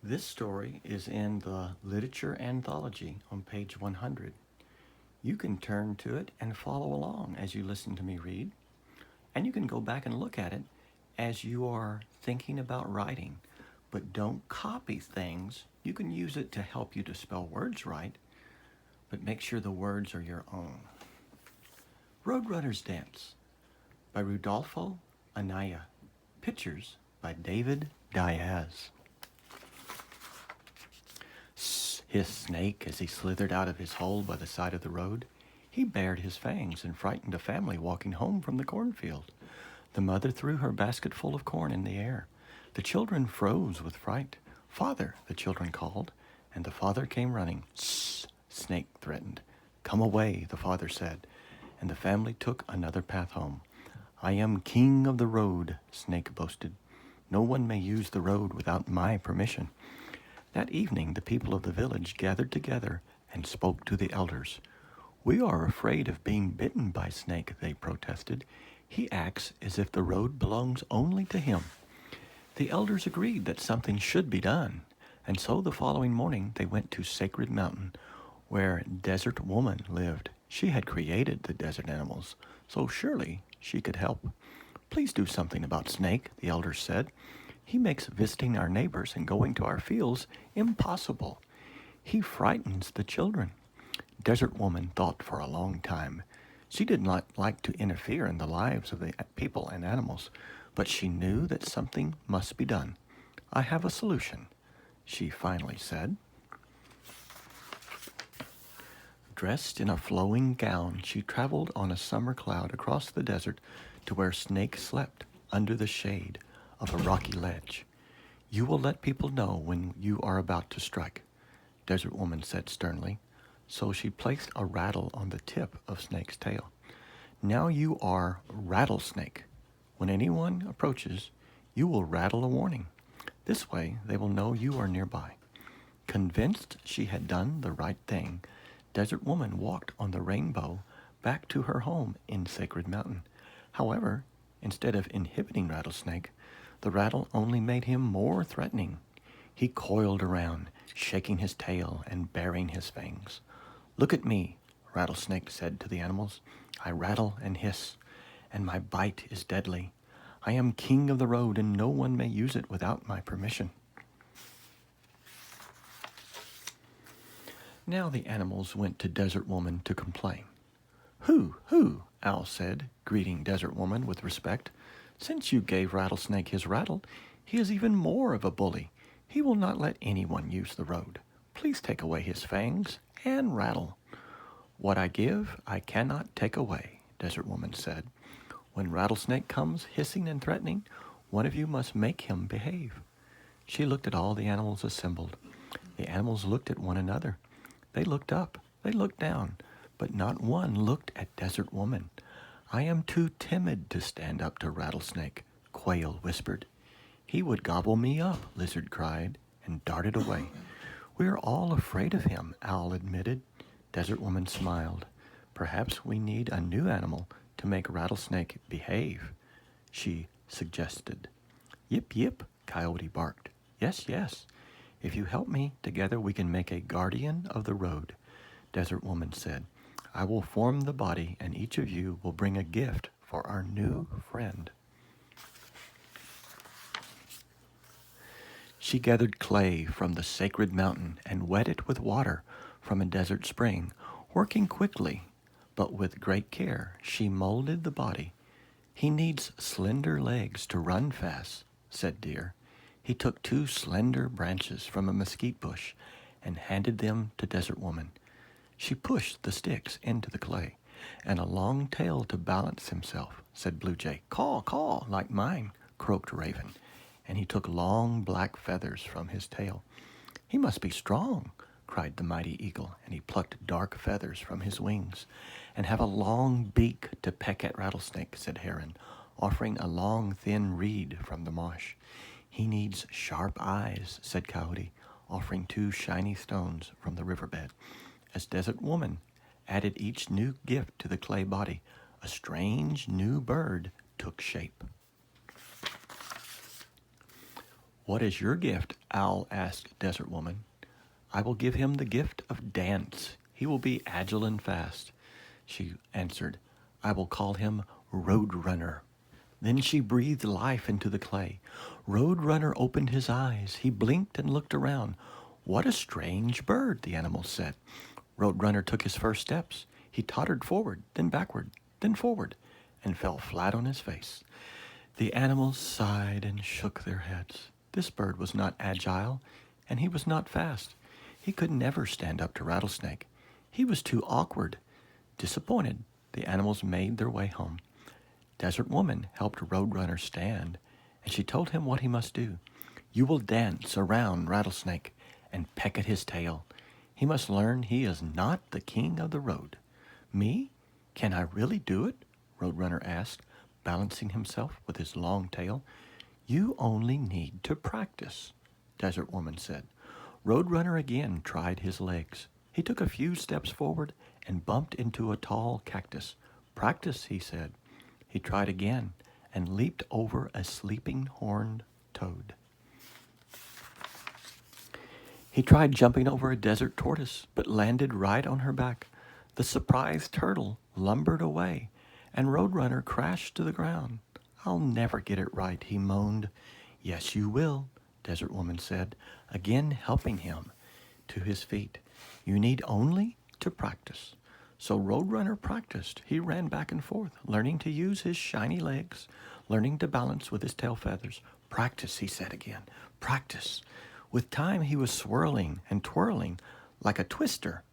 This story is in the Literature Anthology on page 100. You can turn to it and follow along as you listen to me read, and you can go back and look at it as you are thinking about writing. But don't copy things. You can use it to help you to spell words right, but make sure the words are your own. Roadrunner's Dance by Rudolfo Anaya. Pictures by David Diaz. Hissed Snake as he slithered out of his hole by the side of the road. He bared his fangs and frightened a family walking home from the cornfield. The mother threw her basket full of corn in the air. The children froze with fright. "Father," the children called, and the father came running. "Shh," Snake threatened. "Come away," the father said, and the family took another path home. "I am king of the road," Snake boasted. "No one may use the road without my permission." That evening, the people of the village gathered together and spoke to the elders. "We are afraid of being bitten by Snake," they protested. "He acts as if the road belongs only to him." The elders agreed that something should be done, and so the following morning they went to Sacred Mountain, where Desert Woman lived. She had created the desert animals, so surely she could help. "Please do something about Snake," the elders said. "He makes visiting our neighbors and going to our fields impossible. He frightens the children." Desert Woman thought for a long time. She did not like to interfere in the lives of the people and animals, but she knew that something must be done. "I have a solution," she finally said. Dressed in a flowing gown, she traveled on a summer cloud across the desert to where Snake slept under the shade of a rocky ledge. "You will let people know when you are about to strike," Desert Woman said sternly. So she placed a rattle on the tip of Snake's tail. "Now you are Rattlesnake. When anyone approaches, you will rattle a warning. This way they will know you are nearby." Convinced she had done the right thing, Desert Woman walked on the rainbow back to her home in Sacred Mountain. However, instead of inhibiting Rattlesnake, the rattle only made him more threatening. He coiled around, shaking his tail and baring his fangs. "Look at me," Rattlesnake said to the animals. "I rattle and hiss, and my bite is deadly. I am king of the road, and no one may use it without my permission." Now the animals went to Desert Woman to complain. Who, Owl said, greeting Desert Woman with respect. "Since you gave Rattlesnake his rattle, he is even more of a bully. He will not let anyone use the road. Please take away his fangs and rattle." "What I give, I cannot take away," Desert Woman said. "When Rattlesnake comes hissing and threatening, one of you must make him behave." She looked at all the animals assembled. The animals looked at one another. They looked up, they looked down, but not one looked at Desert Woman. "I am too timid to stand up to Rattlesnake," Quail whispered. "He would gobble me up," Lizard cried, and darted away. "We are all afraid of him," Owl admitted. Desert Woman smiled. "Perhaps we need a new animal to make Rattlesnake behave," she suggested. "Yip, yip," Coyote barked. "Yes, yes. If you help me, together we can make a guardian of the road," Desert Woman said. "I will form the body, and each of you will bring a gift for our new friend." She gathered clay from the Sacred Mountain and wet it with water from a desert spring. Working quickly, but with great care, she molded the body. "He needs slender legs to run fast," said Deer. He took 2 slender branches from a mesquite bush and handed them to Desert Woman. She pushed the sticks into the clay. "And a long tail to balance himself," said Blue Jay. "Caw, caw, like mine," croaked Raven, and he took long black feathers from his tail. "He must be strong," cried the mighty eagle, and he plucked dark feathers from his wings. "And have a long beak to peck at Rattlesnake," said Heron, offering a long thin reed from the marsh. "He needs sharp eyes," said Coyote, offering 2 shiny stones from the riverbed. As Desert Woman added each new gift to the clay body, a strange new bird took shape. "What is your gift?" Owl asked Desert Woman. "I will give him the gift of dance. He will be agile and fast." She answered, "I will call him Roadrunner." Then she breathed life into the clay. Roadrunner opened his eyes. He blinked and looked around. "What a strange bird," the animal said. Roadrunner took his first steps. He tottered forward, then backward, then forward, and fell flat on his face. The animals sighed and shook their heads. This bird was not agile, and he was not fast. He could never stand up to Rattlesnake. He was too awkward. Disappointed, the animals made their way home. Desert Woman helped Roadrunner stand, and she told him what he must do. "You will dance around Rattlesnake and peck at his tail. He must learn he is not the king of the road." "Me? Can I really do it?" Roadrunner asked, balancing himself with his long tail. "You only need to practice," Desert Woman said. Roadrunner again tried his legs. He took a few steps forward and bumped into a tall cactus. "Practice," he said. He tried again and leaped over a sleeping horned toad. He tried jumping over a desert tortoise, but landed right on her back. The surprised turtle lumbered away, and Roadrunner crashed to the ground. "I'll never get it right," he moaned. "Yes, you will," Desert Woman said, again helping him to his feet. "You need only to practice." So Roadrunner practiced. He ran back and forth, learning to use his shiny legs, learning to balance with his tail feathers. "Practice," he said again. "Practice." With time, he was swirling and twirling like a twister.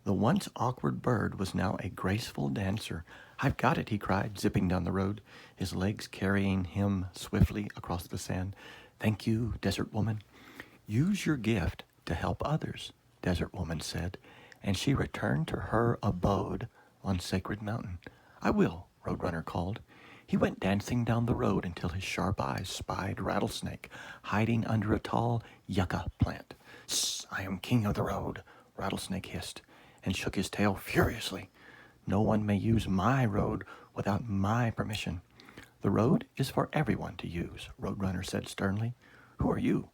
The once awkward bird was now a graceful dancer. "I've got it," he cried, zipping down the road, his legs carrying him swiftly across the sand. "Thank you, Desert Woman." "Use your gift to help others," Desert Woman said, and she returned to her abode on Sacred Mountain. "I will," Roadrunner called. He went dancing down the road until his sharp eyes spied Rattlesnake hiding under a tall yucca plant. "Sss, I am king of the road," Rattlesnake hissed and shook his tail furiously. "No one may use my road without my permission." "The road is for everyone to use," Roadrunner said sternly. "Who are you?"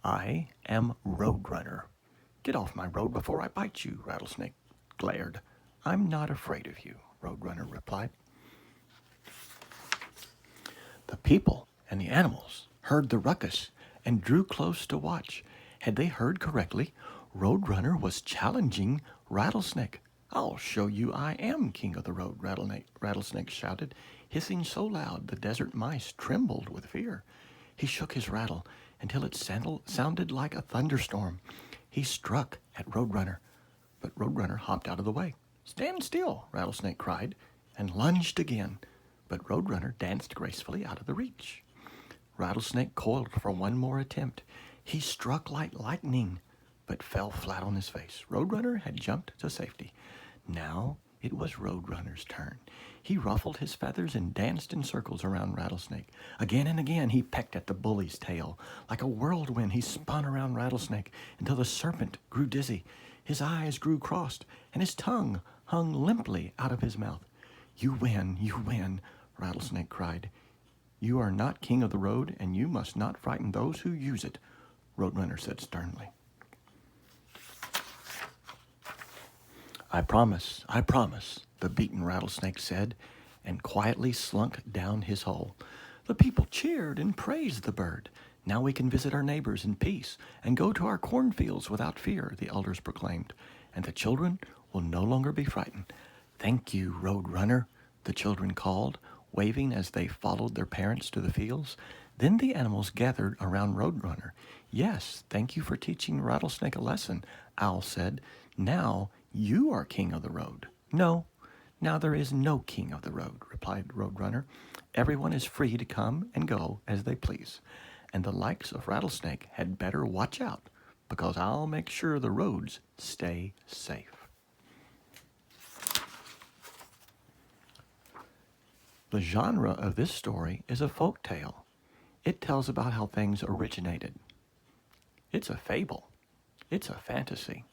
"I am Roadrunner." "Get off my road before I bite you," Rattlesnake glared. "I'm not afraid of you," Roadrunner replied. The people and the animals heard the ruckus and drew close to watch. Had they heard correctly? Roadrunner was challenging Rattlesnake. "I'll show you I am king of the road," Rattlesnake shouted, hissing so loud the desert mice trembled with fear. He shook his rattle until it sounded like a thunderstorm. He struck at Roadrunner, but Roadrunner hopped out of the way. "Stand still," Rattlesnake cried, and lunged again, but Roadrunner danced gracefully out of the reach. Rattlesnake coiled for one more attempt. He struck like lightning, but fell flat on his face. Roadrunner had jumped to safety. Now it was Roadrunner's turn. He ruffled his feathers and danced in circles around Rattlesnake. Again and again he pecked at the bully's tail. Like a whirlwind he spun around Rattlesnake until the serpent grew dizzy. His eyes grew crossed, and his tongue hung limply out of his mouth. You win, Rattlesnake cried. "You are not king of the road, and you must not frighten those who use it," Roadrunner said sternly. I promise," the beaten Rattlesnake said, and quietly slunk down his hole. The people cheered and praised the bird. "Now we can visit our neighbors in peace and go to our cornfields without fear," the elders proclaimed, "and the children will no longer be frightened." "Thank you, Roadrunner," the children called, waving as they followed their parents to the fields. Then the animals gathered around Roadrunner. "Yes, thank you for teaching Rattlesnake a lesson," Owl said. "Now you are king of the road." "No, now there is no king of the road," replied Roadrunner. "Everyone is free to come and go as they please. And the likes of Rattlesnake had better watch out, because I'll make sure the roads stay safe." The genre of this story is a folk tale. It tells about how things originated. It's a fable. It's a fantasy.